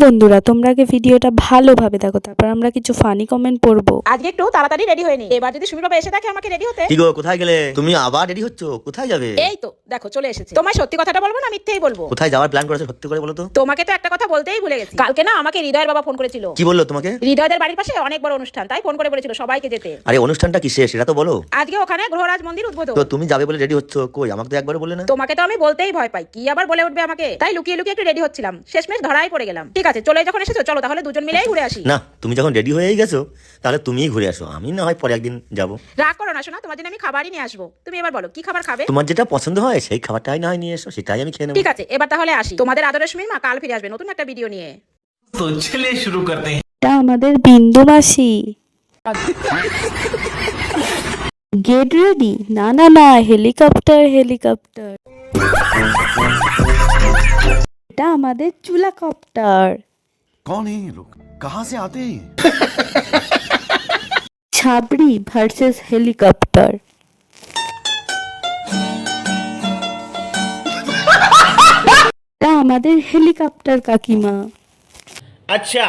বন্ধুরা, তোমরা আগে ভিডিওটা ভালোভাবে দেখো, তারপর আমরা কিছু ফানি কমেন্ট পড়বো। আজকে একটু তাড়াতাড়ি রেডি হয়ে নি। এবার যদি সুমি বাবা এসে থাকে আমাকে রেডি হতে। কি গো, কোথায় গেলে? তুমি আবার রেডি হচ্ছ? কোথায় যাবে? এই তো দেখো চলে এসেছে। তোমায় সত্যি কথাটা বলবো না মিথ্যেই বলবো? কোথায় যাওয়ার প্ল্যান করেছো সত্যি করে বলো তো। তোমাকে তো একটা কথা বলতেই ভুলে গেছি। কালকে না আমাকে হৃদয়ের বাবা ফোন করেছিল। কি বললো তোমাকে? হৃদয়দের বাড়ির পাশে অনেক বড় অনুষ্ঠান, তাই ফোন করে বলেছিল সবাইকে যেতে। আরে অনুষ্ঠানটা কিসে সেটা তো বলো। আজকে ওখানে গ্রহরাজ মন্দির উদ্বোধন। তো তুমি যাবে বলে রেডি হচ্ছ, কই আমাকে তো একবারও বললে না। তোমাকে তো আমি বলতেই ভয় পাই, কি আবার বলে উঠবে আমাকে, তাই লুকিয়ে লুকিয়ে একটু রেডি হচ্ছিলাম। শেষমেশ ধরাই পড়ে গেলাম। ঠিক আছে, চলে যখন এসেছো চলো তাহলে দুজন মিলেই ঘুরে আসি। না, তুমি যখন রেডি হয়েই গেছো তাহলে তুমিই ঘুরে আসো, আমি না হয় পরে একদিন যাবো। রাগ করো না শোনা, তোমার জন্য আমি খাবারই নিয়ে আসবো। তুমি এবার বলো কি খাবার খাবে? তোমার যেটা পছন্দ হয় সেই খাবারটাই না হয় নিয়ে এসো, সেটাই আমি খেয়ে নেবো। ঠিক আছে, এবার তাহলে আসি। তোমাদের আদরের সুমির মা কাল ফিরে আসবে নতুন একটা ভিডিও নিয়ে। तो चलिए शुरू करते हैं। এটা আমাদের বিন্দু মাসি। Get ready. না না না, হেলিকপ্টার হেলিকপ্টার। এটা আমাদের চুলাকপ্টার। कौन है ये लोग? कहाँ से आते हैं? ছাবড়ি ভার্সেস হেলিকপ্টার। এটা আমাদের হেলিকপ্টার কাকিমা। अच्छा